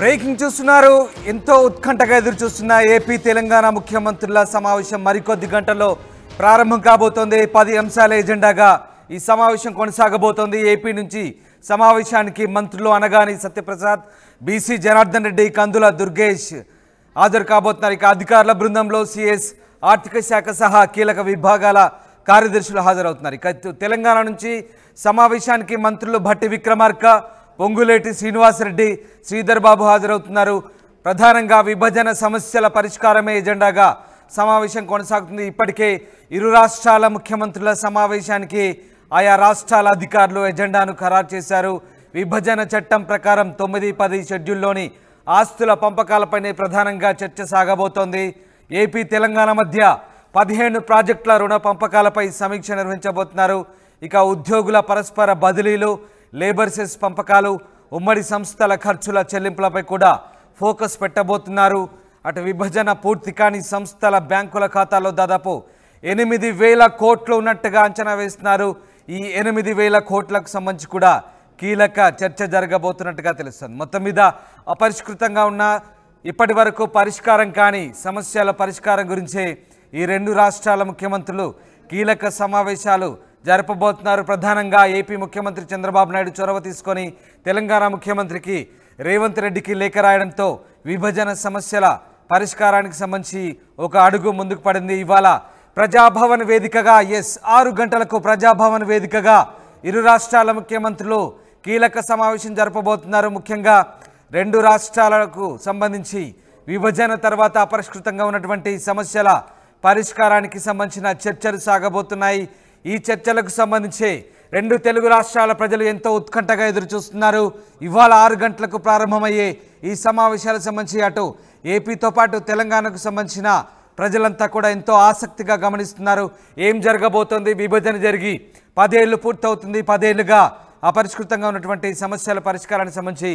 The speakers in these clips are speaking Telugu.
బ్రేకింగ్ చూస్తున్నారు. ఎంతో ఉత్కంఠగా ఎదురు చూస్తున్న ఏపీ తెలంగాణ ముఖ్యమంత్రుల సమావేశం మరికొద్ది గంటల్లో ప్రారంభం కాబోతోంది. 10 అంశాల ఎజెండాగా ఈ సమావేశం కొనసాగబోతోంది. ఏపీ నుంచి సమావేశానికి మంత్రులు అనగాని సత్యప్రసాద్, బీసీ జనార్దన్ రెడ్డి, కందుల దుర్గేష్ హాజరు కాబోతున్నారు. ఇక అధికారుల బృందంలో సిఎస్, ఆర్థిక శాఖ సహా కీలక విభాగాల కార్యదర్శులు హాజరవుతున్నారు. ఇక తెలంగాణ నుంచి సమావేశానికి మంత్రులు భట్టి విక్రమార్క, పొంగులేటి శ్రీనివాసరెడ్డి, శ్రీధర్ బాబు హాజరవుతున్నారు. ప్రధానంగా విభజన సమస్యల పరిష్కారమే ఎజెండాగా సమావేశం కొనసాగుతుంది. ఇప్పటికే ఇరు రాష్ట్రాల ముఖ్యమంత్రుల సమావేశానికి ఆయా రాష్ట్రాల అధికారులు ఎజెండాను ఖరారు చేశారు. విభజన చట్టం ప్రకారం 9-10 షెడ్యూల్లోని ఆస్తుల పంపకాలపైనే ప్రధానంగా చర్చ సాగబోతోంది. ఏపీ తెలంగాణ మధ్య 15 ప్రాజెక్టుల రుణ పంపకాలపై సమీక్ష నిర్వహించబోతున్నారు. ఇక ఉద్యోగుల పరస్పర బదిలీలు, లేబర్ సెస్ పంపకాలు, ఉమ్మడి సంస్థల ఖర్చుల చెల్లింపులపై కూడా ఫోకస్ పెట్టబోతున్నారు. అటు విభజన పూర్తి కాని సంస్థల బ్యాంకుల ఖాతాలో దాదాపు 8,000 కోట్లు ఉన్నట్టుగా అంచనా వేస్తున్నారు. ఈ 8,000 కోట్లకు సంబంధించి కూడా కీలక చర్చ జరగబోతున్నట్టుగా తెలుస్తుంది. మొత్తం మీద అపరిష్కృతంగా ఉన్న ఇప్పటి వరకు పరిష్కారం కాని సమస్యల పరిష్కారం గురించే ఈ రెండు రాష్ట్రాల ముఖ్యమంత్రులు కీలక సమావేశాలు జరపబోతున్నారు. ప్రధానంగా ఏపీ ముఖ్యమంత్రి చంద్రబాబు నాయుడు చొరవ తీసుకొని తెలంగాణ ముఖ్యమంత్రికి రేవంత్ రెడ్డికి లేఖ రాయడంతో విభజన సమస్యల పరిష్కారానికి సంబంధించి ఒక అడుగు ముందుకు పడింది. ఇవాళ ప్రజాభవన్ వేదికగా 6 గంటలకు ప్రజాభవన్ వేదికగా ఇరు రాష్ట్రాల ముఖ్యమంత్రులు కీలక సమావేశం జరపబోతున్నారు. ముఖ్యంగా రెండు రాష్ట్రాలకు సంబంధించి విభజన తర్వాత అపరిష్కృతంగా ఉన్నటువంటి సమస్యల పరిష్కారానికి సంబంధించిన చర్చలు సాగబోతున్నాయి. ఈ చర్చలకు సంబంధించి రెండు తెలుగు రాష్ట్రాల ప్రజలు ఎంతో ఉత్కంఠగా ఎదురు చూస్తున్నారు. ఇవాళ 6 గంటలకు ప్రారంభమయ్యే ఈ సమావేశాలకు సంబంధించి అటు ఏపీతో పాటు తెలంగాణకు సంబంధించిన ప్రజలంతా కూడా ఎంతో ఆసక్తిగా గమనిస్తున్నారు. ఏం జరగబోతోంది? విభజన జరిగి 10 ఏళ్ళు పూర్తవుతుంది. 10 ఏళ్ళుగా అపరిష్కృతంగా ఉన్నటువంటి సమస్యల పరిష్కారానికి సంబంధించి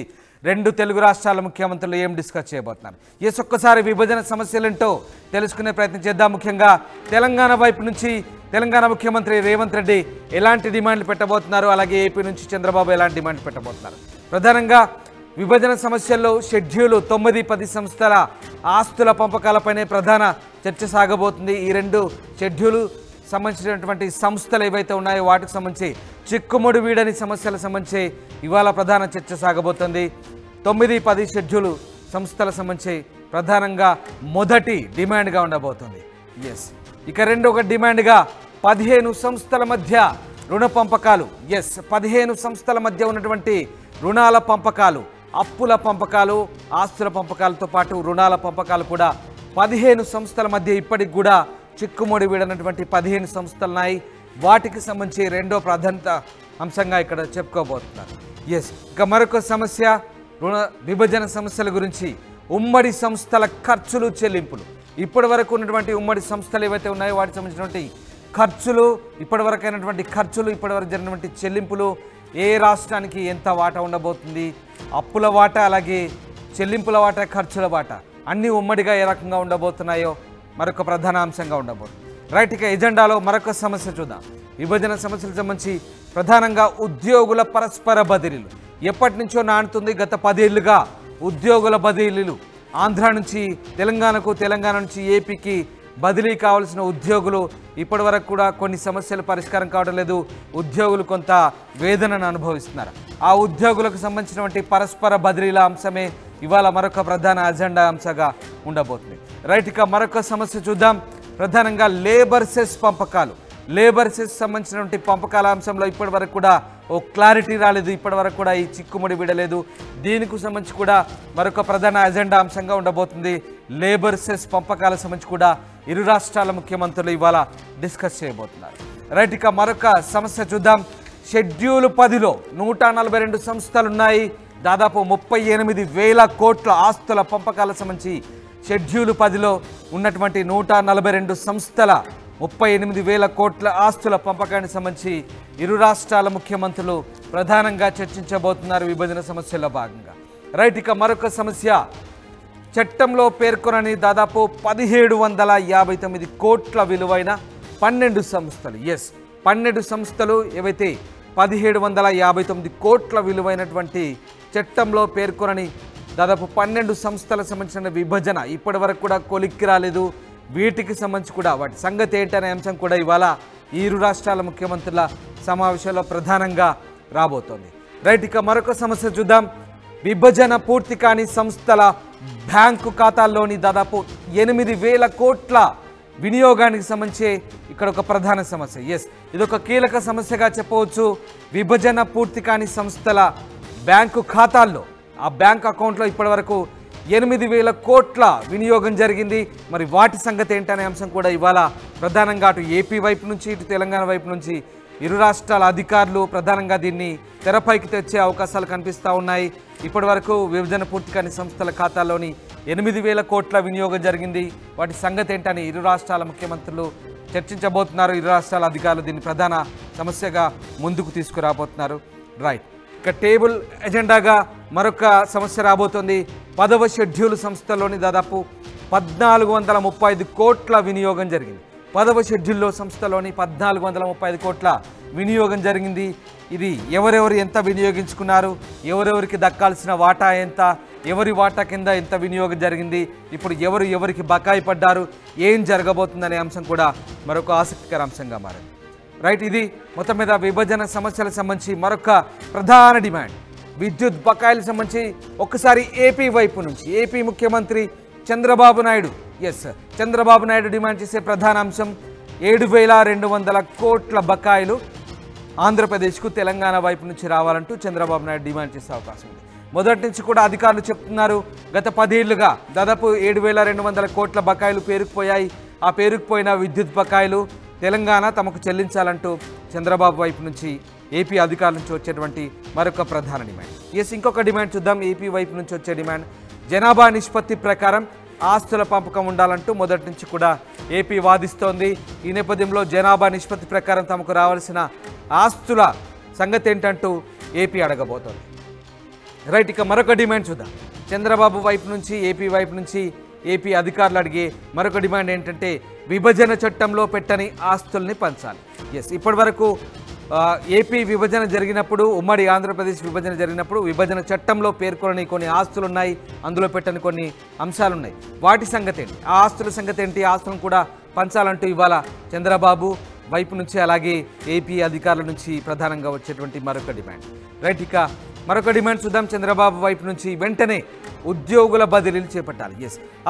రెండు తెలుగు రాష్ట్రాల ముఖ్యమంత్రులు ఏం డిస్కస్ చేయబోతున్నారు? ఒక్కసారి విభజన సమస్యలేంటో తెలుసుకునే ప్రయత్నం చేద్దాం. ముఖ్యంగా తెలంగాణ వైపు నుంచి తెలంగాణ ముఖ్యమంత్రి రేవంత్ రెడ్డి ఎలాంటి డిమాండ్లు పెట్టబోతున్నారు, అలాగే ఏపీ నుంచి చంద్రబాబు ఎలాంటి డిమాండ్లు పెట్టబోతున్నారు? ప్రధానంగా విభజన సమస్యల్లో షెడ్యూలు 9-10 సంస్థల ఆస్తుల పంపకాలపైనే ప్రధాన చర్చ సాగబోతుంది. ఈ రెండు షెడ్యూలు సంబంధించినటువంటి సంస్థలు ఏవైతే ఉన్నాయో వాటికి సంబంధించి చిక్కుముడి వీడని సమస్యలకు సంబంధించి ఇవాళ ప్రధాన చర్చ సాగబోతుంది. 9-10 షెడ్యూలు సంస్థల సంబంధించి ప్రధానంగా మొదటి డిమాండ్గా ఉండబోతుంది. ఇక రెండొక డిమాండ్గా 15 సంస్థల మధ్య రుణ పంపకాలు. 15 సంస్థల మధ్య ఉన్నటువంటి రుణాల పంపకాలు, అప్పుల పంపకాలు, ఆస్తుల పంపకాలతో పాటు రుణాల పంపకాలు కూడా 15 సంస్థల మధ్య ఇప్పటికి కూడా చిక్కుముడి వీడనటువంటి 15 సంస్థలు ఉన్నాయి. వాటికి సంబంధించి రెండో ప్రాధాన్యత అంశంగా ఇక్కడ చెప్పుకోబోతున్నారు. ఇక మరొక సమస్య రుణ విభజన సమస్యల గురించి ఉమ్మడి సంస్థల ఖర్చులు, చెల్లింపులు. ఇప్పటి వరకు ఉన్నటువంటి ఉమ్మడి సంస్థలు ఏవైతే ఉన్నాయో వాటికి సంబంధించినటువంటి ఖర్చులు, ఇప్పటివరకు అయినటువంటి ఖర్చులు, ఇప్పటివరకు జరిగినటువంటి చెల్లింపులు, ఏ రాష్ట్రానికి ఎంత వాటా ఉండబోతుంది, అప్పుల వాటా, అలాగే చెల్లింపుల వాటా, ఖర్చుల వాటా అన్నీ ఉమ్మడిగా ఏ రకంగా ఉండబోతున్నాయో మరొక ప్రధాన అంశంగా ఉండబోతుంది. ఇక ఎజెండాలో మరొక సమస్య చూద్దాం. విభజన సమస్యలకు సంబంధించి ప్రధానంగా ఉద్యోగుల పరస్పర బదిలీలు ఎప్పటి నుంచో నానుతుంది. గత 10 ఏళ్లుగా ఉద్యోగుల బదిలీలు ఆంధ్ర నుంచి తెలంగాణకు, తెలంగాణ నుంచి ఏపీకి బదిలీ కావాల్సిన ఉద్యోగులు ఇప్పటి వరకు కూడా కొన్ని సమస్యలు పరిష్కారం కావడం లేదు. ఉద్యోగులు కొంత వేదనను అనుభవిస్తున్నారు. ఆ ఉద్యోగులకు సంబంధించినటువంటి పరస్పర బదిలీల అంశమే ఇవాళ మరొక ప్రధాన అజెండా అంశంగా ఉండబోతుంది. ఇక మరొక సమస్య చూద్దాం. ప్రధానంగా లేబర్ సెస్ పంపకాలు. లేబర్ సెస్ సంబంధించినటువంటి పంపకాల అంశంలో ఇప్పటి వరకు కూడా ఓ క్లారిటీ రాలేదు. ఇప్పటి వరకు కూడా ఈ చిక్కుముడి విడలేదు. దీనికి సంబంధించి కూడా మరొక ప్రధాన అజెండా అంశంగా ఉండబోతుంది. లేబర్ సెస్ పంపకాలకు సంబంధించి కూడా ఇరు రాష్ట్రాల ముఖ్యమంత్రులు ఇవాళ డిస్కస్ చేయబోతున్నారు. ఇక మరొక సమస్య చూద్దాం. షెడ్యూల్ 10లో 142 సంస్థలు ఉన్నాయి. దాదాపు 38,000 కోట్ల ఆస్తుల పంపకాలకు సంబంధించి షెడ్యూల్ 10లో ఉన్నటువంటి 142 సంస్థల 38,000 కోట్ల ఆస్తుల పంపకానికి సంబంధించి ఇరు రాష్ట్రాల ముఖ్యమంత్రులు ప్రధానంగా చర్చించబోతున్నారు విభజన సమస్యల్లో భాగంగా. ఇక మరొక సమస్య చట్టంలో పేర్కొనని దాదాపు 1,759 కోట్ల విలువైన 12 సంస్థలు. 12 సంస్థలు ఏవైతే 1,759 కోట్ల విలువైనటువంటి చట్టంలో పేర్కొనని దాదాపు 12 సంస్థలకు సంబంధించిన విభజన ఇప్పటి వరకు కూడా కొలిక్కి రాలేదు. వీటికి సంబంధించి కూడా వాటి సంగతి ఏంటనే అంశం కూడా ఇవాళ ఈ ఇరు రాష్ట్రాల ముఖ్యమంత్రుల సమావేశంలో ప్రధానంగా రాబోతోంది. రైట్, ఇక మరొక సమస్య చూద్దాం. విభజన పూర్తి కాని సంస్థల బ్యాంకు ఖాతాల్లోని దాదాపు 8,000 కోట్ల వినియోగానికి సంబంధించి ఇక్కడ ఒక ప్రధాన సమస్య. ఎస్, ఇదొక కీలక సమస్యగా చెప్పవచ్చు. విభజన పూర్తి కాని సంస్థల బ్యాంకు ఖాతాల్లో, ఆ బ్యాంక్ అకౌంట్లో ఇప్పటి వరకు 8,000 కోట్ల వినియోగం జరిగింది. మరి వాటి సంగతి ఏంటనే అంశం కూడా ఇవాళ ప్రధానంగా అటు ఏపీ వైపు నుంచి ఇటు తెలంగాణ వైపు నుంచి ఇరు రాష్ట్రాల అధికారులు ప్రధానంగా దీన్ని తెరపైకి తెచ్చే అవకాశాలు కనిపిస్తూ ఉన్నాయి. ఇప్పటి వరకు విభజన పూర్తి కాని సంస్థల ఖాతాల్లోని 8,000 కోట్ల వినియోగం జరిగింది. వాటి సంగతి ఏంటని ఇరు రాష్ట్రాల ముఖ్యమంత్రులు చర్చించబోతున్నారు. ఇరు రాష్ట్రాల అధికారులు దీన్ని ప్రధాన సమస్యగా ముందుకు తీసుకురాబోతున్నారు. రైట్, ఇక టేబుల్ ఎజెండాగా మరొక సమస్య రాబోతోంది. 10వ షెడ్యూల్ సంస్థలోని దాదాపు 1,435 కోట్ల వినియోగం జరిగింది. 10వ షెడ్యూల్లో సంస్థలోని 1,435 కోట్ల వినియోగం జరిగింది. ఇది ఎవరెవరు ఎంత వినియోగించుకున్నారు, ఎవరెవరికి దక్కాల్సిన వాటా ఎంత, ఎవరి వాటా కింద ఎంత వినియోగం జరిగింది, ఇప్పుడు ఎవరికి బకాయి పడ్డారు, ఏం జరగబోతుందనే అంశం కూడా మరొక ఆసక్తికర అంశంగా మారింది. రైట్, ఇది మొత్తం మీద విభజన సమస్యలకు సంబంధించి మరొక ప్రధాన డిమాండ్. విద్యుత్ బకాయిలకు సంబంధించి ఒక్కసారి ఏపీ వైపు నుంచి ఏపీ ముఖ్యమంత్రి చంద్రబాబు నాయుడు చంద్రబాబు నాయుడు డిమాండ్ చేసే ప్రధాన అంశం 7,200 కోట్ల బకాయిలు ఆంధ్రప్రదేశ్కు తెలంగాణ వైపు నుంచి రావాలంటూ చంద్రబాబు నాయుడు డిమాండ్ చేసే అవకాశం ఉంది. మొదటి నుంచి కూడా అధికారులు చెప్తున్నారు, గత 10 ఏళ్లుగా దాదాపు 7,200 కోట్ల బకాయిలు పేరుకుపోయాయి. ఆ పేరుకుపోయిన విద్యుత్ బకాయిలు తెలంగాణ తమకు చెల్లించాలంటూ చంద్రబాబు వైపు నుంచి ఏపీ అధికారుల నుంచి వచ్చేటువంటి మరొక ప్రధాన డిమాండ్. ఇంకొక డిమాండ్ చూద్దాం. ఏపీ వైపు నుంచి వచ్చే డిమాండ్ జనాభా నిష్పత్తి ప్రకారం ఆస్తుల పంపకం ఉండాలంటూ మొదటి నుంచి కూడా ఏపీ వాదిస్తోంది. ఈ నేపథ్యంలో జనాభా నిష్పత్తి ప్రకారం తమకు రావాల్సిన ఆస్తుల సంగతి ఏంటంటూ ఏపీ అడగబోతోంది. రైట్, ఇక మరొక డిమాండ్ చూద్దాం. చంద్రబాబు వైపు నుంచి ఏపీ వైపు నుంచి ఏపీ అధికారులు అడిగే మరొక డిమాండ్ ఏంటంటే విభజన చట్టంలో పెట్టని ఆస్తుల్ని పంచాలి. ఇప్పటి వరకు ఏపీ విభజన జరిగినప్పుడు, ఉమ్మడి ఆంధ్రప్రదేశ్ విభజన జరిగినప్పుడు విభజన చట్టంలో పేర్కొనని కొన్ని ఆస్తులు ఉన్నాయి, అందులో పెట్టని కొన్ని అంశాలు ఉన్నాయి. వాటి సంగతి ఏంటి, ఆ ఆస్తుల సంగతి ఏంటి, ఆస్తులను కూడా పంచాలంటూ ఇవాళ చంద్రబాబు వైపు నుంచి అలాగే ఏపీ అధికారుల నుంచి ప్రధానంగా వచ్చేటువంటి మరొక డిమాండ్. రైట్, ఇక మరొక డిమాండ్ చూద్దాం. చంద్రబాబు వైపు నుంచి వెంటనే ఉద్యోగుల బదిలీలు చేపట్టాలి.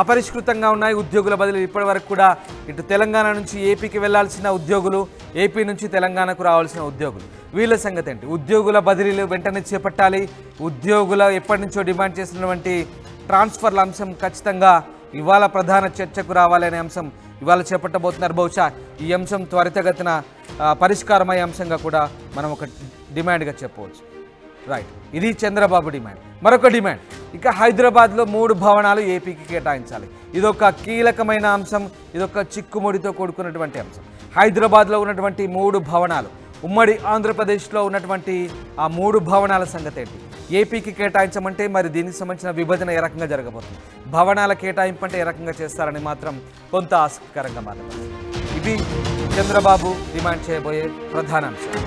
అపరిష్కృతంగా ఉన్నాయి ఉద్యోగుల బదిలీలు. ఇప్పటి వరకు కూడా ఇటు తెలంగాణ నుంచి ఏపీకి వెళ్లాల్సిన ఉద్యోగులు, ఏపీ నుంచి తెలంగాణకు రావాల్సిన ఉద్యోగులు, వీళ్ళ సంగతి ఏంటి? ఉద్యోగుల బదిలీలు వెంటనే చేపట్టాలి. ఉద్యోగుల ఎప్పటి నుంచో డిమాండ్ చేసినటువంటి ట్రాన్స్ఫర్ల అంశం ఖచ్చితంగా ఇవాళ ప్రధాన చర్చకు రావాలనే అంశం ఇవాళ చేపట్టబోతున్నారు. బహుశా ఈ అంశం త్వరితగతిన పరిష్కారమయ్యే అంశంగా కూడా మనం ఒక డిమాండ్గా చెప్పవచ్చు. రైట్, ఇది చంద్రబాబు డిమాండ్. మరొక డిమాండ్, ఇక హైదరాబాద్లో 3 భవనాలు ఏపీకి కేటాయించాలి. ఇదొక కీలకమైన అంశం, ఇదొక చిక్కుముడితో కూడుకున్నటువంటి అంశం. హైదరాబాద్లో ఉన్నటువంటి 3 భవనాలు, ఉమ్మడి ఆంధ్రప్రదేశ్లో ఉన్నటువంటి ఆ 3 భవనాల సంగతి ఏంటి? ఏపీకి కేటాయించమంటే మరి దీనికి సంబంధించిన విభజన ఏ రకంగా జరగబోతుంది? భవనాల కేటాయింపు అంటే ఏ రకంగా చేస్తారని మాత్రం కొంత ఆసక్తికరంగా మారింది. ఇది చంద్రబాబు డిమాండ్ చేయబోయే ప్రధాన అంశం.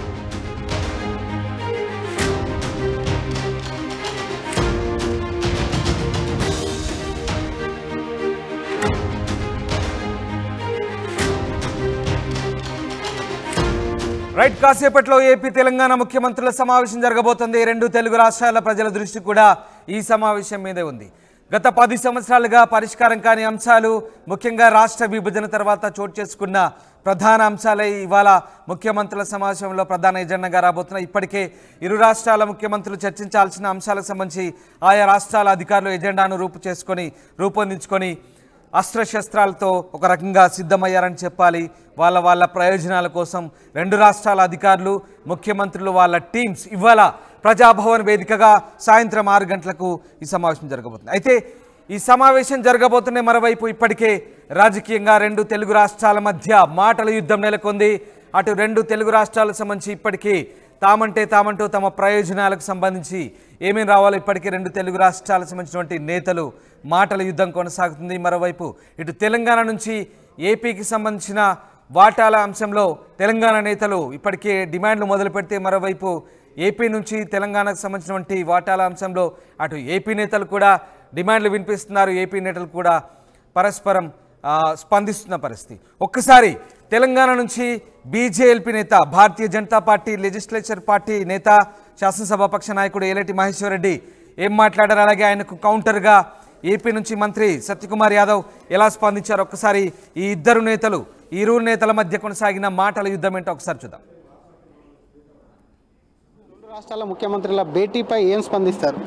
రైట్, కాసేపట్లో ఏపీ తెలంగాణ ముఖ్యమంత్రుల సమావేశం జరగబోతుంది. 2 తెలుగు రాష్ట్రాల ప్రజల దృష్టి కూడా ఈ సమావేశం మీదే ఉంది. గత 10 సంవత్సరాలుగా పరిష్కారం కాని అంశాలు, ముఖ్యంగా రాష్ట్ర విభజన తర్వాత చోటు చేసుకున్న ప్రధాన అంశాలే ఇవాళ ముఖ్యమంత్రుల సమావేశంలో ప్రధాన ఎజెండాగా రాబోతున్నాయి. ఇప్పటికే ఇరు రాష్ట్రాల ముఖ్యమంత్రులు చర్చించాల్సిన అంశాలకు సంబంధించి ఆయా రాష్ట్రాల అధికారులు ఎజెండాను రూపొందించుకొని అస్త్రశస్త్రాలతో ఒక రకంగా సిద్ధమయ్యారని చెప్పాలి. వాళ్ళ ప్రయోజనాల కోసం 2 రాష్ట్రాల అధికారులు, ముఖ్యమంత్రులు, వాళ్ళ టీమ్స్ ఇవాళ ప్రజాభవన్ వేదికగా సాయంత్రం 6 గంటలకు ఈ సమావేశం జరగబోతుంది. అయితే ఈ సమావేశం జరగబోతున్న మరోవైపు ఇప్పటికే రాజకీయంగా 2 తెలుగు రాష్ట్రాల మధ్య మాటల యుద్ధం నెలకొంది. అటు 2 తెలుగు రాష్ట్రాలకు సంబంధించి ఇప్పటికీ తామంటూ తమ ప్రయోజనాలకు సంబంధించి ఏమేమి రావాలో ఇప్పటికే 2 తెలుగు రాష్ట్రాలకు సంబంధించినటువంటి నేతలు మాటల యుద్ధం కొనసాగుతుంది. మరోవైపు ఇటు తెలంగాణ నుంచి ఏపీకి సంబంధించిన వాటాల అంశంలో తెలంగాణ నేతలు ఇప్పటికే డిమాండ్లు మొదలు పెడితే, మరోవైపు ఏపీ నుంచి తెలంగాణకు సంబంధించినటువంటి వాటాల అంశంలో అటు ఏపీ నేతలు కూడా డిమాండ్లు వినిపిస్తున్నారు, ఏపీ నేతలు కూడా పరస్పరం స్పందిస్తున్న పరిస్థితి. ఒక్కసారి తెలంగాణ నుంచి బీజేఎల్పీ నేత, Bharatiya Janata party legislature party నేత, శాసనసభాపక్ష నాయకుడు ఏలేటి మహేశ్వర్ రెడ్డి ఏం మాట్లాడారు, అలాగే ఆయనకు కౌంటర్గా ఏపీ నుంచి మంత్రి సత్యకుమార్ యాదవ్ ఎలా స్పందించారు, ఒక్కసారి ఈ ఇద్దరు నేతల మధ్య కొనసాగిన మాటల యుద్ధం ఏంటో ఒకసారి చూద్దాం. రెండు రాష్ట్రాల ముఖ్యమంత్రుల భేటీపై ఏం స్పందిస్తారు?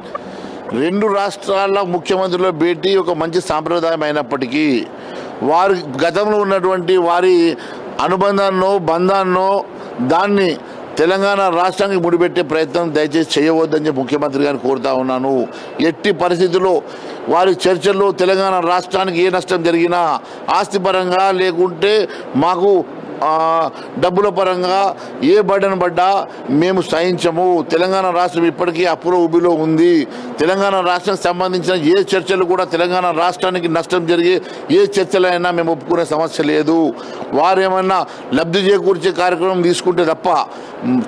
రెండు రాష్ట్రాల ముఖ్యమంత్రుల భేటీ ఒక మంచి సాంప్రదాయం అయినప్పటికీ వారి గతంలో ఉన్నటువంటి వారి అనుబంధాన్నో బంధాన్నో దాన్ని తెలంగాణ రాష్ట్రానికి ముడిపెట్టే ప్రయత్నం దయచేసి చేయవద్దని చెప్పి ముఖ్యమంత్రి గారిని కోరుతా ఉన్నాను. ఎట్టి పరిస్థితుల్లో వారి చర్చల్లో తెలంగాణ రాష్ట్రానికి ఏ నష్టం జరిగినా ఆస్తిపరంగా లేకుంటే మాకు డబ్బుల పరంగా ఏ బర్డన్ పడ్డా మేము సహించము. తెలంగాణ రాష్ట్రం ఇప్పటికీ అప్పుల ఊబిలో ఉంది. తెలంగాణ రాష్ట్రానికి సంబంధించిన ఏ చర్చలు కూడా తెలంగాణ రాష్ట్రానికి నష్టం జరిగే ఏ చర్చలైనా మేము ఒప్పుకునే సమస్య లేదు. వారేమన్నా లబ్ధి చేకూర్చే కార్యక్రమం తీసుకుంటే తప్ప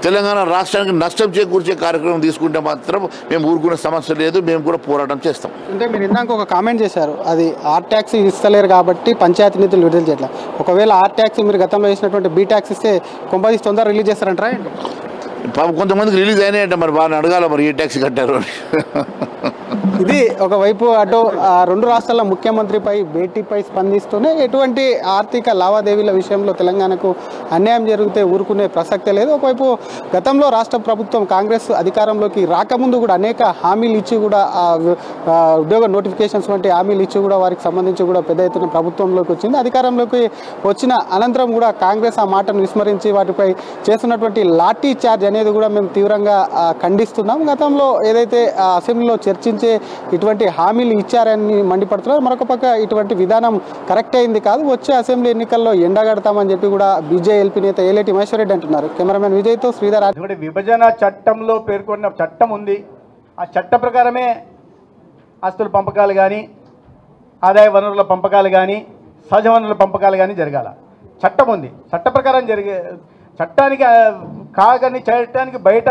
తెలంగాణ రాష్ట్రానికి నష్టం చేకూర్చే కార్యక్రమం తీసుకుంటే మాత్రం మేము ఊరుకునే సమస్య లేదు. మేము కూడా పోరాటం చేస్తాం. అంటే మీరు ఇందాక ఒక కామెంట్ చేశారు, అది ఆర్ ట్యాక్స్ ఇస్తలేరు కాబట్టి పంచాయతీ నిధులు విడుదల చేయట్లేదు. ఒకవేళ ఆర్ ట్యాక్స్ మీరు గతంలో వేసినటువంటి బీ ట్యాక్స్ ఇస్తే కొంపదీసి తొందరగా రిలీజ్ చేస్తారంటారా? కొంతమందికి రిలీజ్ అయినాయంటే మరి బాగా అడగాల, మరి ఏ ట్యాక్స్ కట్టారు అని. ఇది ఒకవైపు అటు రెండు రాష్ట్రాల ముఖ్యమంత్రిపై భేటీపై స్పందిస్తూనే ఎటువంటి ఆర్థిక లావాదేవీల విషయంలో తెలంగాణకు అన్యాయం జరిగితే ఊరుకునే ప్రసక్తే లేదు. ఒకవైపు గతంలో రాష్ట్ర ప్రభుత్వం కాంగ్రెస్ అధికారంలోకి రాకముందు కూడా అనేక హామీలు ఇచ్చి కూడా ఉద్యోగ నోటిఫికేషన్స్ వంటి హామీలు ఇచ్చి కూడా వారికి సంబంధించి కూడా పెద్ద ఎత్తున ప్రభుత్వంలోకి వచ్చింది. అధికారంలోకి వచ్చిన అనంతరం కూడా కాంగ్రెస్ ఆ మాటను విస్మరించి వాటిపై చేస్తున్నటువంటి లాఠీ చార్జ్ అనేది కూడా మేము తీవ్రంగా ఖండిస్తున్నాం. గతంలో ఏదైతే అసెంబ్లీలో చర్చించే ఇటువంటి హామీలు ఇచ్చారని మండిపడుతున్నారు. మరొక పక్క ఇటువంటి విధానం కరెక్ట్ అయింది కాదు, వచ్చే అసెంబ్లీ ఎన్నికల్లో ఎండగడతామని చెప్పి కూడా బీజేఎల్పీ నేత ఏలేటి మహేశ్వర్ రెడ్డి అంటున్నారు. కెమెరామెన్ విజయ్తో శ్రీధర్. విభజన చట్టంలో పేర్కొన్న చట్టం ఉంది. ఆ చట్ట ప్రకారమే ఆస్తుల పంపకాలు కానీ, ఆదాయ వనరుల పంపకాలు కానీ, సహజ వనరుల పంపకాలు కానీ జరగాల. చట్టం ఉంది, చట్ట ప్రకారం జరిగే చట్టానికి కాగని చేయటానికి బయట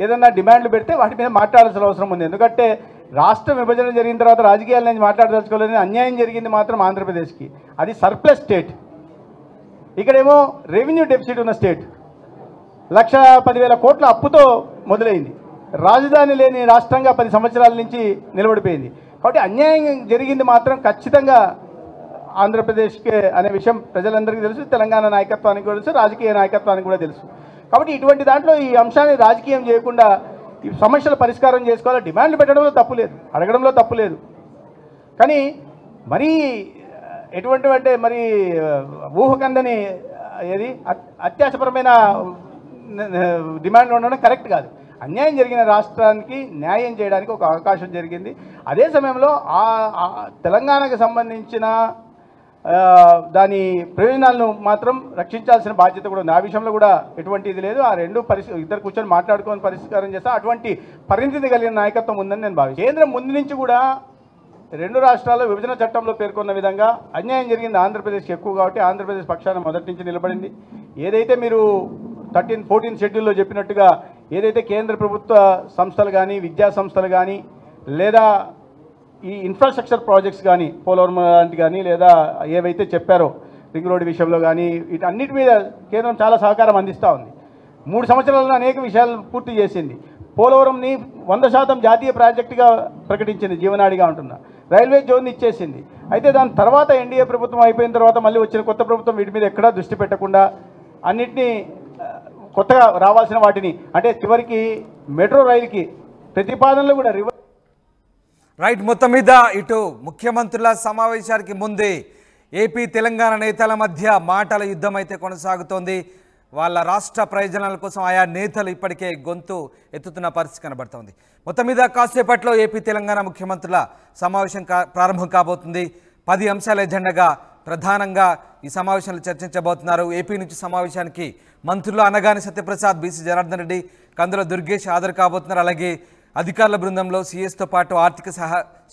ఏదన్నా డిమాండ్లు పెడితే వాటి మీద మాట్లాడాల్సిన అవసరం ఉంది. ఎందుకంటే రాష్ట్ర విభజన జరిగిన తర్వాత రాజకీయాల నుంచి మాట్లాడదలుచుకోలేదని అన్యాయం జరిగింది మాత్రం ఆంధ్రప్రదేశ్కి. అది సర్ప్లస్ స్టేట్, ఇక్కడేమో రెవెన్యూ డెఫిసిట్ ఉన్న స్టేట్. 1,10,000 కోట్ల అప్పుతో మొదలైంది. రాజధాని లేని రాష్ట్రంగా 10 సంవత్సరాల నుంచి నిలబడిపోయింది. కాబట్టి అన్యాయం జరిగింది మాత్రం ఖచ్చితంగా ఆంధ్రప్రదేశ్కే అనే విషయం ప్రజలందరికీ తెలుసు, తెలంగాణ నాయకత్వానికి కూడా తెలుసు, రాజకీయ నాయకత్వానికి కూడా తెలుసు. కాబట్టి ఇటువంటి దాంట్లో ఈ అంశాన్ని రాజకీయం చేయకుండా ఈ సమస్యల పరిష్కారం చేసుకోవాలి. డిమాండ్లు పెట్టడంలో తప్పు లేదు, అడగడంలో తప్పు లేదు. కానీ మరీ ఎటువంటి అంటే మరి ఊహకందని ఏది అత్యాశపరమైన డిమాండ్లు ఉండడం కరెక్ట్ కాదు. అన్యాయం జరిగిన రాష్ట్రానికి న్యాయం చేయడానికి ఒక అవకాశం జరిగింది. అదే సమయంలో తెలంగాణకు సంబంధించిన దాని ప్రయోజనాలను మాత్రం రక్షించాల్సిన బాధ్యత కూడా ఉంది. ఆ విషయంలో కూడా ఎటువంటి ఇది లేదు. ఆ రెండు ఇద్దరు కూర్చొని మాట్లాడుకొని పరిష్కారం చేస్తే అటువంటి పరిణితి కలిగిన నాయకత్వం ఉందని నేను భావిస్తాను. కేంద్రం ముందు నుంచి కూడా రెండు రాష్ట్రాల్లో విభజన చట్టంలో పేర్కొన్న విధంగా అన్యాయం జరిగింది ఆంధ్రప్రదేశ్కి ఎక్కువ కాబట్టి ఆంధ్రప్రదేశ్ పక్షాన మొదటి నుంచి నిలబడింది. ఏదైతే మీరు 13-14 షెడ్యూల్లో చెప్పినట్టుగా ఏదైతే కేంద్ర ప్రభుత్వ సంస్థలు కానీ, విద్యా సంస్థలు కానీ, లేదా ఈ ఇన్ఫ్రాస్ట్రక్చర్ ప్రాజెక్ట్స్ కానీ, పోలవరం లాంటి కానీ, లేదా ఏవైతే చెప్పారో రింగ్ రోడ్ విషయంలో కానీ, వీటన్నిటి మీద కేంద్రం చాలా సహకారం అందిస్తూ ఉంది. 3 సంవత్సరాల్లో అనేక విషయాలు పూర్తి చేసింది. పోలవరంని 100% జాతీయ ప్రాజెక్టుగా ప్రకటించింది, జీవనాడిగా ఉంటున్నా. రైల్వే జోన్ ఇచ్చేసింది. అయితే దాని తర్వాత ఎన్డీఏ ప్రభుత్వం అయిపోయిన తర్వాత మళ్ళీ వచ్చిన కొత్త ప్రభుత్వం వీటి మీద ఎక్కడా దృష్టి పెట్టకుండా అన్నిటినీ కొత్తగా రావాల్సిన వాటిని అంటే చివరికి మెట్రో రైలుకి ప్రతిపాదనలు కూడా రైట్. మొత్తం మీద ఇటు ముఖ్యమంత్రుల సమావేశానికి ముందే ఏపీ తెలంగాణ నేతల మధ్య మాటల యుద్ధం అయితే కొనసాగుతోంది. వాళ్ళ రాష్ట్ర ప్రయోజనాల కోసం ఆయా నేతలు ఇప్పటికే గొంతు ఎత్తుతున్న పరిస్థితి కనబడుతోంది. మొత్తం మీద కాసేపట్లో ఏపీ తెలంగాణ ముఖ్యమంత్రుల సమావేశం ప్రారంభం కాబోతుంది. 10 అంశాల ఎజెండాగా ప్రధానంగా ఈ సమావేశంలో చర్చించబోతున్నారు. ఏపీ నుంచి సమావేశానికి మంత్రులు అనగాని సత్యప్రసాద్, బీసీ జనార్దన్ రెడ్డి, కందుల దుర్గేష్ హాజరు కాబోతున్నారు. అలాగే అధికారుల బృందంలో సీఎస్తో పాటు ఆర్థిక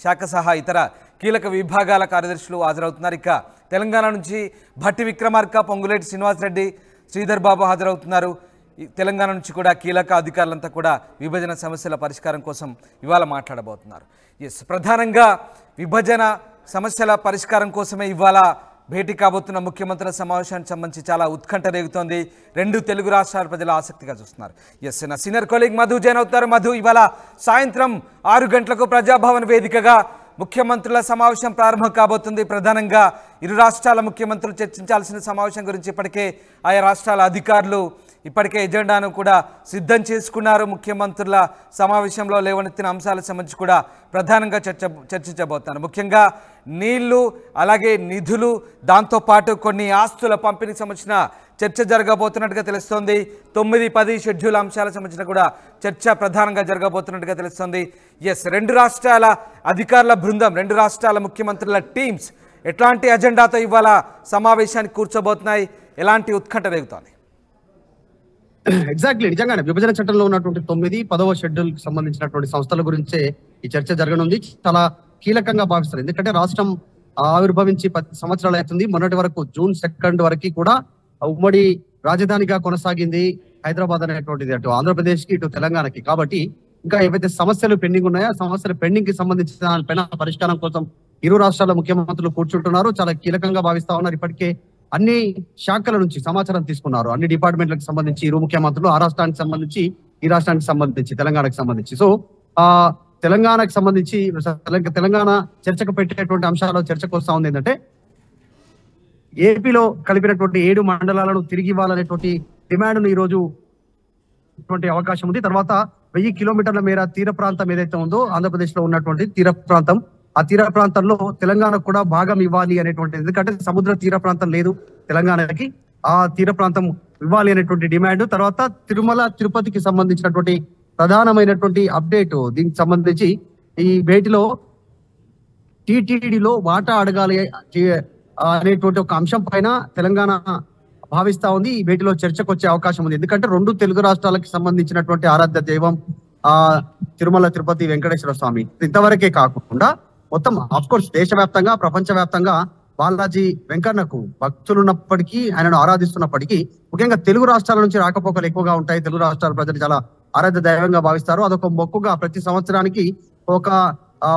శాఖ సహా ఇతర కీలక విభాగాల కార్యదర్శులు హాజరవుతున్నారు. ఇక తెలంగాణ నుంచి భట్టి విక్రమార్క, పొంగులేటి శ్రీనివాసరెడ్డి, శ్రీధర్ బాబు హాజరవుతున్నారు. తెలంగాణ నుంచి కూడా కీలక అధికారులంతా కూడా విభజన సమస్యల పరిష్కారం కోసం ఇవాళ మాట్లాడబోతున్నారు. ప్రధానంగా విభజన సమస్యల పరిష్కారం కోసమే ఇవాళ భేటీ కాబోతున్న ముఖ్యమంత్రుల సమావేశానికి సంబంధించి చాలా ఉత్కంఠ రేగుతోంది. రెండు తెలుగు రాష్ట్రాల ప్రజలు ఆసక్తిగా చూస్తున్నారు. నా సీనియర్ కొలీగ్ మధు జాయిన్ అవుతారు. మధు, ఇవాళ సాయంత్రం 6 గంటలకు ప్రజాభవన్ వేదికగా ముఖ్యమంత్రుల సమావేశం ప్రారంభం కాబోతుంది. ప్రధానంగా ఇరు రాష్ట్రాల ముఖ్యమంత్రులు చర్చించాల్సిన సమావేశం గురించి ఇప్పటికే ఆయా రాష్ట్రాల అధికారులు ఇప్పటికే ఎజెండాను కూడా సిద్ధం చేసుకున్నారు. ముఖ్యమంత్రుల సమావేశంలో లేవనెత్తిన అంశాలకు సంబంధించి కూడా ప్రధానంగా చర్చించబోతున్నారు. ముఖ్యంగా నీళ్లు, అలాగే నిధులు, దాంతోపాటు కొన్ని ఆస్తుల పంపిణీకి సంబంధించిన చర్చ జరగబోతున్నట్టుగా తెలుస్తోంది. 9-10 షెడ్యూల్ అంశాలకు సంబంధించిన కూడా చర్చ ప్రధానంగా జరగబోతున్నట్టుగా తెలుస్తోంది. రెండు రాష్ట్రాల అధికారుల బృందం, రెండు రాష్ట్రాల ముఖ్యమంత్రుల టీమ్స్ ఎట్లాంటి అజెండాతో ఇవాళ సమావేశానికి కూర్చోబోతున్నాయి, ఎలాంటి ఉత్కంఠ రేగుతోంది? ఎగ్జాక్ట్లీ, నిజంగానే విభజన చట్టంలో ఉన్నటువంటి 9, 10వ షెడ్యూల్ కి సంబంధించినటువంటి సంస్థల గురించే ఈ చర్చ జరగనుంది. చాలా కీలకంగా భావిస్తారు. ఎందుకంటే రాష్ట్రం ఆవిర్భవించి 10 సంవత్సరాలు అవుతుంది. మొన్నటి వరకు జూన్ 2 వరకు కూడా ఉమ్మడి రాజధానిగా కొనసాగింది హైదరాబాద్ అనేటువంటిది, అటు ఆంధ్రప్రదేశ్ కి ఇటు తెలంగాణకి. కాబట్టి ఇంకా ఏవైతే సమస్యలు పెండింగ్ ఉన్నాయో సమస్యల పెండింగ్ కి సంబంధించిన దానిపైన పరిష్కారం కోసం ఇరు రాష్ట్రాల ముఖ్యమంత్రులు కూర్చుంటున్నారు. చాలా కీలకంగా భావిస్తా ఉన్నారు. ఇప్పటికే అన్ని శాఖల నుంచి సమాచారం తీసుకున్నారు. అన్ని డిపార్ట్మెంట్లకు సంబంధించి ఇరు ముఖ్యమంత్రులు, ఆ రాష్ట్రానికి సంబంధించి ఈ రాష్ట్రానికి సంబంధించి తెలంగాణకు సంబంధించి. సో తెలంగాణకు సంబంధించి తెలంగాణ చర్చకు పెట్టేటువంటి అంశాల్లో చర్చకు వస్తా ఉంది ఏంటంటే ఏపీలో కలిపినటువంటి 7 మండలాలను తిరిగి ఇవ్వాలనేటువంటి డిమాండ్ను ఈ రోజు అవకాశం ఉంది. తర్వాత 1000 కిలోమీటర్ల మేర తీర ప్రాంతం ఏదైతే ఉందో ఆంధ్రప్రదేశ్ లో ఉన్నటువంటి తీర ప్రాంతం, ఆ తీర ప్రాంతంలో తెలంగాణకు కూడా భాగం ఇవ్వాలి అనేటువంటి, ఎందుకంటే సముద్ర తీర ప్రాంతం లేదు తెలంగాణకి, ఆ తీర ప్రాంతం ఇవ్వాలి అనేటువంటి డిమాండ్. తర్వాత తిరుమల తిరుపతికి సంబంధించినటువంటి ప్రధానమైనటువంటి అప్డేట్, దీనికి సంబంధించి ఈ భేటీలో టీటీడీలో వాటా అడగాలి అనేటువంటి ఒక అంశం పైన తెలంగాణ భావిస్తా ఉంది. ఈ భేటీలో చర్చకు వచ్చే అవకాశం ఉంది. ఎందుకంటే రెండు తెలుగు రాష్ట్రాలకు సంబంధించినటువంటి ఆరాధ్య దైవం తిరుమల తిరుపతి వెంకటేశ్వర స్వామి. ఇంతవరకే కాకుండా మొత్తం ఆఫ్కోర్స్ దేశవ్యాప్తంగా, ప్రపంచవ్యాప్తంగా బాలాజీ వెంకన్నకు భక్తులు ఉన్నప్పటికీ, ఆయనను ఆరాధిస్తున్నప్పటికీ ముఖ్యంగా తెలుగు రాష్ట్రాల నుంచి రాకపోకలు ఎక్కువగా ఉంటాయి. తెలుగు రాష్ట్రాల ప్రజలు చాలా ఆరాధ్య దైవంగా భావిస్తారు. అదొక మొక్కుగా ప్రతి సంవత్సరానికి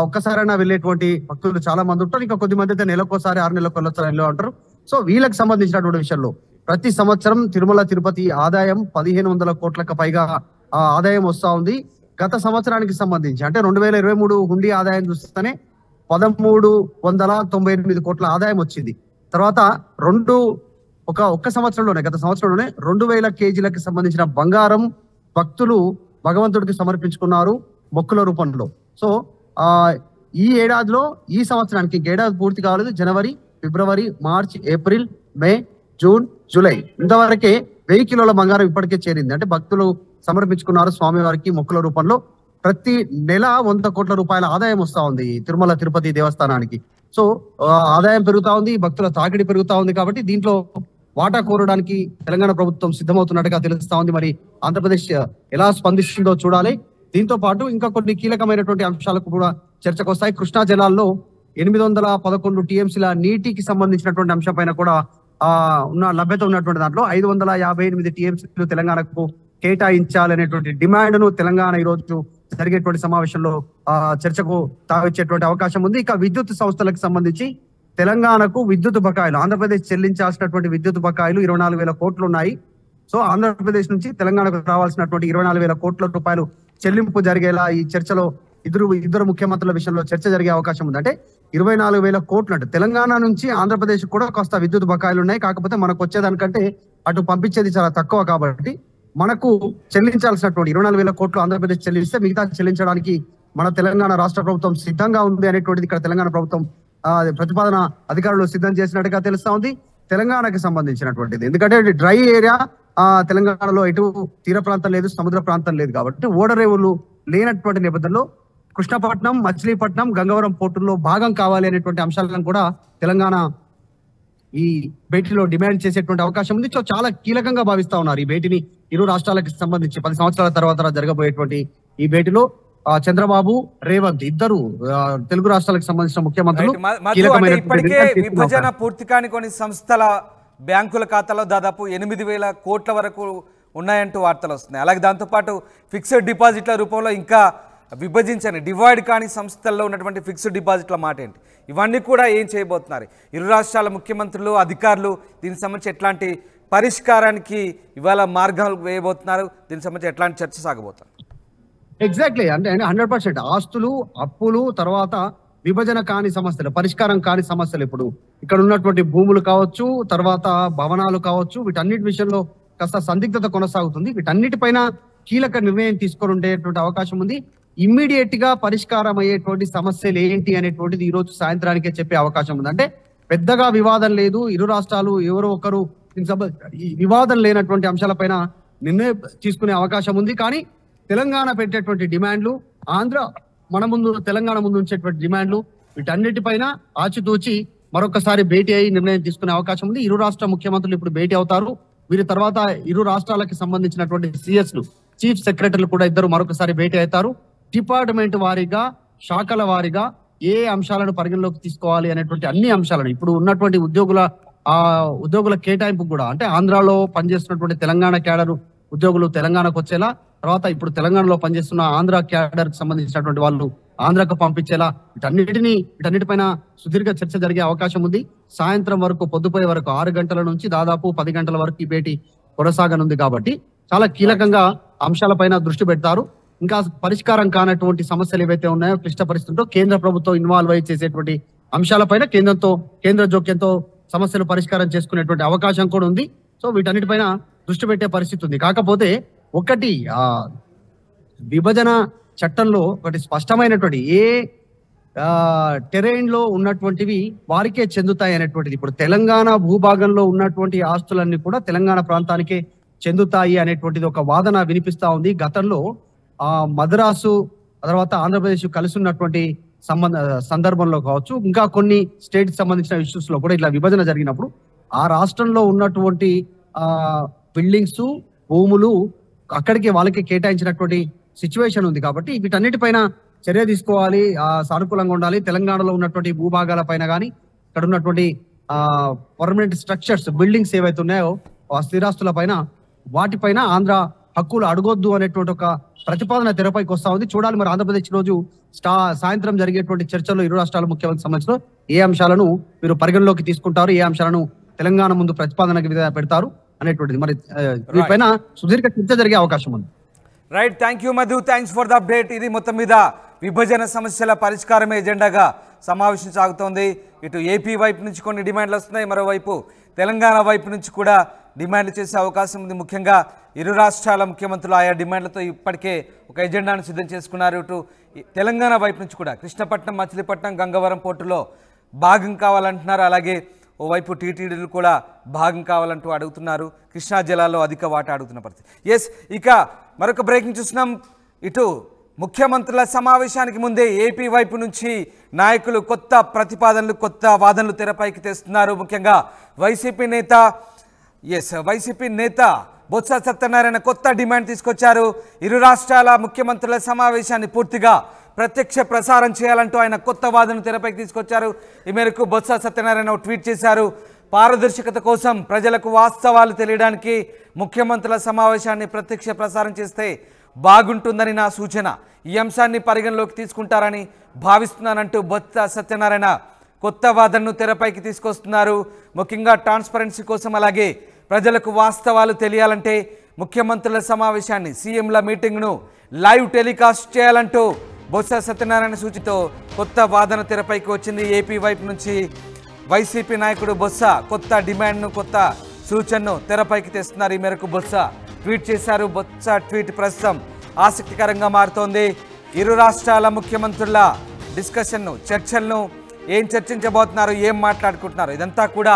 ఒక్కసారైనా వెళ్ళేటువంటి భక్తులు చాలా మంది ఉంటారు. ఇంకా కొద్ది మంది అయితే నెలకోసారి, 6 నెలలకోసారి వెళ్ళి ఉంటారు. సో వీళ్ళకి సంబంధించినటువంటి విషయంలో ప్రతి సంవత్సరం తిరుమల తిరుపతి ఆదాయం 1500 కోట్లకు పైగా ఆదాయం వస్తా ఉంది. గత సంవత్సరానికి సంబంధించి అంటే 2023 హుండీ ఆదాయం చూస్తేనే 1398 కోట్ల ఆదాయం వచ్చింది. తర్వాత ఒక్క సంవత్సరంలోనే, గత సంవత్సరంలోనే 2000 కేజీలకు సంబంధించిన బంగారం భక్తులు భగవంతుడికి సమర్పించుకున్నారు మొక్కుల రూపంలో. సో ఈ ఏడాదిలో, ఈ సంవత్సరానికి ఏడాది పూర్తి కాలేదు, జనవరి, ఫిబ్రవరి, మార్చ్, ఏప్రిల్, మే, జూన్, జూలై ఇంతవరకే 1000 కిలోల బంగారం ఇప్పటికే చేరింది. అంటే భక్తులు సమర్పించుకున్నారు స్వామివారికి మొక్కుల రూపంలో. ప్రతి నెల 100 కోట్ల రూపాయల ఆదాయం వస్తా ఉంది తిరుమల తిరుపతి దేవస్థానానికి. సో ఆదాయం పెరుగుతా ఉంది, భక్తుల తాకిడి పెరుగుతా ఉంది. కాబట్టి దీంట్లో వాటా కోరడానికి తెలంగాణ ప్రభుత్వం సిద్ధమవుతున్నట్టుగా తెలుస్తా ఉంది. మరి ఆంధ్రప్రదేశ్ ఎలా స్పందిస్తుందో చూడాలి. దీంతో పాటు ఇంకా కొన్ని కీలకమైనటువంటి అంశాలకు కూడా చర్చకు వస్తాయి. కృష్ణా జలాల్లో 811 టీఎంసీల నీటికి సంబంధించినటువంటి అంశం పైన కూడా ఉన్న లభ్యత ఉన్నటువంటి దాంట్లో 558 టీఎంసీలు తెలంగాణకు కేటాయించాలనేటువంటి డిమాండ్ ను తెలంగాణ ఈ రోజు జరిగేటువంటి సమావేశంలో చర్చకు తావిచ్చేటువంటి అవకాశం ఉంది. ఇక విద్యుత్ సంస్థలకు సంబంధించి తెలంగాణకు విద్యుత్ బకాయిలు, ఆంధ్రప్రదేశ్ చెల్లించాల్సినటువంటి విద్యుత్ బకాయిలు 24,000 కోట్లు ఉన్నాయి. సో ఆంధ్రప్రదేశ్ నుంచి తెలంగాణకు రావాల్సినటువంటి 24,000 కోట్ల రూపాయలు చెల్లింపు జరిగేలా ఈ చర్చలో ఇద్దరు ముఖ్యమంత్రుల విషయంలో చర్చ జరిగే అవకాశం ఉంది. అంటే 24,000 కోట్లు అంటే తెలంగాణ నుంచి ఆంధ్రప్రదేశ్ కూడా కాస్త విద్యుత్ బకాయిలు ఉన్నాయి. కాకపోతే మనకు వచ్చేదానికంటే అటు పంపించేది చాలా తక్కువ. కాబట్టి మనకు చెల్లించాల్సినటువంటి 24,000 కోట్లు ఆంధ్రప్రదేశ్ చెల్లిస్తే మిగతా చెల్లించడానికి మన తెలంగాణ రాష్ట్ర ప్రభుత్వం సిద్ధంగా ఉంది అనేటువంటిది ఇక్కడ తెలంగాణ ప్రభుత్వం ప్రతిపాదన అధికారులు సిద్ధం చేసినట్టుగా తెలుస్తా ఉంది. తెలంగాణకి సంబంధించినటువంటిది ఎందుకంటే డ్రై ఏరియా తెలంగాణలో ఎటు తీర ప్రాంతం లేదు, సముద్ర ప్రాంతం లేదు. కాబట్టి ఓడరేవులు లేనటువంటి నేపథ్యంలో కృష్ణపట్నం, మచిలీపట్నం, గంగవరం పోర్టుల్లో భాగం కావాలి అనేటువంటి అంశాలను కూడా తెలంగాణ ఈ భేటీలో డిమాండ్ చేసేటువంటి అవకాశం ఉంది. సో చాలా కీలకంగా భావిస్తా ఉన్నారు ఈ భేటీని. ఇరు రాష్ట్రాలకు సంబంధించి 10 సంవత్సరాల తర్వాత జరగబోయేటువంటి ఈ భేటీలో చంద్రబాబు, రేవంత్ ఇద్దరు తెలుగు రాష్ట్రాలకు సంబంధించిన ముఖ్యమంత్రులు ఇప్పటికే విభజన పూర్తి కాని కొన్ని సంస్థల బ్యాంకుల ఖాతాలో దాదాపు 8,000 కోట్ల వరకు ఉన్నాయంటూ వార్తలు వస్తున్నాయి. అలాగే దాంతోపాటు ఫిక్స్డ్ డిపాజిట్ల రూపంలో ఇంకా విభజించని డివైడ్ కాని సంస్థల్లో ఉన్నటువంటి ఫిక్స్డ్ డిపాజిట్ల మాట ఏంటి, ఇవన్నీ కూడా ఏం చేయబోతున్నారు, ఇరు రాష్ట్రాల ముఖ్యమంత్రులు అధికారులు దీనికి సంబంధించి ఎట్లాంటి పరిష్కారానికి ఇవాళ మార్గాలు వేయబోతున్నారు, దీనికి సంబంధించి ఎట్లాంటి చర్చ సాగబోతున్నారు? ఎగ్జాక్ట్లీ అంటే 100% ఆస్తులు అప్పులు తర్వాత విభజన కాని సమస్యలు పరిష్కారం కాని సమస్యలు ఇప్పుడు ఇక్కడ ఉన్నటువంటి భూములు కావచ్చు తర్వాత భవనాలు కావచ్చు వీటన్నిటి విషయంలో కాస్త సందిగ్ధత కొనసాగుతుంది. వీటన్నిటిపైన కీలక నిర్ణయం తీసుకొని ఉండేటువంటి అవకాశం ఉంది. ఇమ్మీడియట్ గా పరిష్కారం అయ్యేటువంటి సమస్యలు ఏంటి అనేటువంటిది ఈ రోజు సాయంత్రానికే చెప్పే అవకాశం ఉంది. అంటే పెద్దగా వివాదం లేదు, ఇరు రాష్ట్రాలు ఎవరో ఒకరు ఈ వివాదం లేనటువంటి అంశాలపైన నిర్ణయం తీసుకునే అవకాశం ఉంది. కానీ తెలంగాణ పెట్టేటువంటి డిమాండ్లు ఆంధ్ర మన ముందు తెలంగాణ ముందు ఉంచేటువంటి డిమాండ్లు వీటన్నిటిపైన ఆచితూచి మరొకసారి భేటీ అయ్యి నిర్ణయం తీసుకునే అవకాశం ఉంది. ఇరు రాష్ట్ర ముఖ్యమంత్రులు ఇప్పుడు భేటీ అవుతారు. వీరి తర్వాత ఇరు రాష్ట్రాలకి సంబంధించినటువంటి సిఎస్లు చీఫ్ సెక్రటరీలు కూడా ఇద్దరు మరొకసారి భేటీ అవుతారు. డిపార్ట్మెంట్ వారీగా శాఖల వారీగా ఏ అంశాలను పరిగణలోకి తీసుకోవాలి అనేటువంటి అన్ని అంశాలను ఇప్పుడు ఉన్నటువంటి ఉద్యోగుల కేటాయింపు కూడా అంటే ఆంధ్రాలో పనిచేస్తున్నటువంటి తెలంగాణ క్యాడర్ ఉద్యోగులు తెలంగాణకు వచ్చేలా తర్వాత ఇప్పుడు తెలంగాణలో పనిచేస్తున్న ఆంధ్ర క్యాడర్ కి సంబంధించినటువంటి వాళ్ళు ఆంధ్రాకు పంపించేలా వీటన్నిటిపైన సుదీర్ఘ చర్చ జరిగే అవకాశం ఉంది. సాయంత్రం వరకు పొద్దుపోయే వరకు 6 గంటల నుంచి దాదాపు 10 గంటల వరకు ఈ భేటీ కొనసాగనుంది. కాబట్టి చాలా కీలకంగా అంశాలపైన దృష్టి పెడతారు. ఇంకా పరిష్కారం కానటువంటి సమస్యలు ఏవైతే ఉన్నాయో క్లిష్ట పరిస్థితుల్లో కేంద్ర ప్రభుత్వం ఇన్వాల్వ్ అయ్యి చేసేటువంటి అంశాలపైన కేంద్ర జోక్యంతో సమస్యలు పరిష్కారం చేసుకునేటువంటి అవకాశం కూడా ఉంది. సో వీటన్నిటిపైన దృష్టి పెట్టే పరిస్థితి ఉంది. కాకపోతే ఒకటి విభజన చట్టంలో ఒకటి స్పష్టమైనటువంటి ఏ టెరైన్ లో ఉన్నటువంటివి వారికే చెందుతాయి అనేటువంటిది ఇప్పుడు తెలంగాణ భూభాగంలో ఉన్నటువంటి ఆస్తులన్నీ కూడా తెలంగాణ ప్రాంతానికే చెందుతాయి అనేటువంటిది ఒక వాదన వినిపిస్తా ఉంది. గతంలో మద్రాసు తర్వాత ఆంధ్రప్రదేశ్ కలిసి ఉన్నటువంటి సందర్భంలో కావచ్చు ఇంకా కొన్ని స్టేట్ సంబంధించిన ఇష్యూస్ లో కూడా ఇట్లా విభజన జరిగినప్పుడు ఆ రాష్ట్రంలో ఉన్నటువంటి బిల్డింగ్స్ భూములు అక్కడికి వాళ్ళకి కేటాయించినటువంటి సిచ్యువేషన్ ఉంది. కాబట్టి వీటన్నిటిపైన చర్య తీసుకోవాలి, సానుకూలంగా ఉండాలి. తెలంగాణలో ఉన్నటువంటి భూభాగాల పైన కానీ ఇక్కడ ఉన్నటువంటి పర్మనెంట్ స్ట్రక్చర్స్ బిల్డింగ్స్ ఏవైతే ఉన్నాయో ఆ స్థిరాస్తుల పైన వాటిపైన ఆంధ్ర హక్కులు అడగొద్దు అనేటువంటి ఒక ప్రతిపాదన తెరపైకి వస్తా ఉంది. చూడాలి మరి ఆంధ్రప్రదేశ్ రోజు సాయంత్రం జరిగేటువంటి చర్చల్లో ఇరు రాష్ట్రాల ముఖ్యమంత్రి సంబంధించిన ఏ అంశాలను మీరు పరిగణలోకి తీసుకుంటారు, ఏ అంశాలను తెలంగాణ ముందు ప్రతిపాదనకి పెడతారు అనేటువంటిది మరి వీటిపైన సుదీర్ఘ చర్చ జరిగే అవకాశం ఉంది. Right, thank you Madhu, thanks for the update. ఇది మొత్తం మీద విభజన సమస్యల పరిష్కారమే ఎజెండాగా సమావేశం సాగుతోంది. ఇటు ఏపీ వైపు నుంచి కొన్ని డిమాండ్లు వస్తున్నాయి, మరోవైపు తెలంగాణ వైపు నుంచి కూడా డిమాండ్లు చేసే అవకాశం ఉంది. ముఖ్యంగా ఇరు రాష్ట్రాల ముఖ్యమంత్రులు ఆయా డిమాండ్లతో ఇప్పటికే ఒక ఎజెండాను సిద్ధం చేసుకున్నారు. ఇటు తెలంగాణ వైపు నుంచి కూడా కృష్ణపట్నం మచిలీపట్నం గంగవరం పోర్టులో భాగం కావాలంటున్నారు. అలాగే ఓవైపు టీటీడీలు కూడా భాగం కావాలంటూ అడుగుతున్నారు. కృష్ణా జిల్లాలో అధిక వాటా అడుగుతున్న పరిస్థితి. ఎస్, ఇక మరొక బ్రేకింగ్ చూస్తున్నాం. ఇటు ముఖ్యమంత్రుల సమావేశానికి ముందే ఏపీ వైపు నుంచి నాయకులు కొత్త ప్రతిపాదనలు కొత్త వాదనలు తెరపైకి తెస్తున్నారు. ముఖ్యంగా వైసీపీ నేత బొత్స సత్యనారాయణ కొత్త డిమాండ్ తీసుకొచ్చారు. ఇరు రాష్ట్రాల ముఖ్యమంత్రుల సమావేశాన్ని పూర్తిగా ప్రత్యక్ష ప్రసారం చేయాలంటూ ఆయన కొత్త వాదనను తెరపైకి తీసుకొచ్చారు. ఈ మేరకు బొత్స సత్యనారాయణ ట్వీట్ చేశారు. పారదర్శకత కోసం ప్రజలకు వాస్తవాలు తెలియడానికి ముఖ్యమంత్రుల సమావేశాన్ని ప్రత్యక్ష ప్రసారం చేస్తే బాగుంటుందని నా సూచన. ఈ అంశాన్ని పరిగణలోకి తీసుకుంటారని భావిస్తున్నానంటూ బొత్స సత్యనారాయణ కొత్త వాదనను తెరపైకి తీసుకొస్తున్నారు. ముఖ్యంగా ట్రాన్స్పరెన్సీ కోసం అలాగే ప్రజలకు వాస్తవాలు తెలియాలంటే ముఖ్యమంత్రుల సమావేశాన్ని సీఎంల మీటింగ్ను లైవ్ టెలికాస్ట్ చేయాలంటూ బొత్స సత్యనారాయణ సూచితో కొత్త వాదన తెరపైకి వచ్చింది. ఏపీ వైపు నుంచి వైసీపీ నాయకుడు బొత్స కొత్త డిమాండ్ను కొత్త సూచనను తెరపైకి తెస్తున్నారు. ఈ మేరకు బొత్స ట్వీట్ చేశారు. బొత్స ట్వీట్ ప్రస్తుతం ఆసక్తికరంగా మారుతోంది. ఇరు రాష్ట్రాల ముఖ్యమంత్రుల డిస్కషన్ను చర్చలను ఏం చర్చించబోతున్నారు, ఏం మాట్లాడుకుంటున్నారు, ఇదంతా కూడా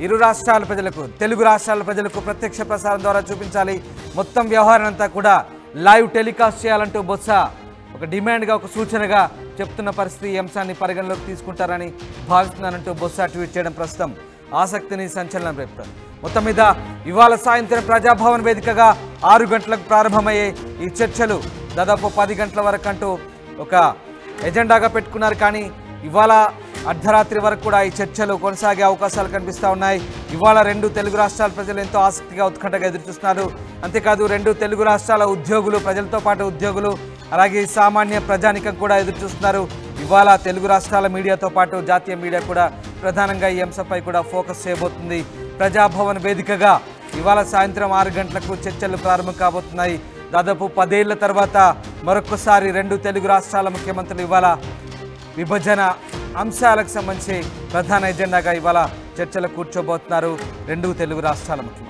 ఇరు రాష్ట్రాల ప్రజలకు తెలుగు రాష్ట్రాల ప్రజలకు ప్రత్యక్ష ప్రసారం ద్వారా చూపించాలి. మొత్తం వ్యవహారం అంతా కూడా లైవ్ టెలికాస్ట్ చేయాలంటూ బొత్స ఒక డిమాండ్గా ఒక సూచనగా చెప్తున్న పరిస్థితి. ఈ అంశాన్ని పరిగణలోకి తీసుకుంటారని భావిస్తున్నానంటూ బొత్స ట్వీట్ చేయడం ప్రస్తుతం ఆసక్తిని సంచలనం రేపుతుంది. మొత్తం మీద ఇవాళ సాయంత్రం ప్రజాభవన్ వేదికగా 6 గంటలకు ప్రారంభమయ్యే ఈ చర్చలు దాదాపు 10 గంటల వరకు అంటూ ఒక ఎజెండాగా పెట్టుకున్నారు. కానీ ఇవాళ అర్ధరాత్రి వరకు కూడా ఈ చర్చలు కొనసాగే అవకాశాలు కనిపిస్తూ ఉన్నాయి. ఇవాళ రెండు తెలుగు రాష్ట్రాల ప్రజలు ఎంతో ఆసక్తిగా ఉత్కంఠగా ఎదురుచూస్తున్నారు. అంతేకాదు రెండు తెలుగు రాష్ట్రాల ఉద్యోగులు, ప్రజలతో పాటు ఉద్యోగులు, అలాగే సామాన్య ప్రజానికం కూడా ఎదురుచూస్తున్నారు. ఇవాళ తెలుగు రాష్ట్రాల మీడియాతో పాటు జాతీయ మీడియా కూడా ప్రధానంగా ఈ అంశంపై కూడా ఫోకస్ చేయబోతుంది. ప్రజాభవన్ వేదికగా ఇవాళ సాయంత్రం 6 గంటలకు చర్చలు ప్రారంభం కాబోతున్నాయి. దాదాపు 10 ఏళ్ల తర్వాత మరొకసారి రెండు తెలుగు రాష్ట్రాల ముఖ్యమంత్రులు ఇవాళ విభజన అంశాలకు సంబంధించి ప్రధాన ఎజెండాగా ఇవాళ చర్చలు కూర్చోబోతున్నారు రెండు తెలుగు రాష్ట్రాల ముఖ్యమంత్రులు.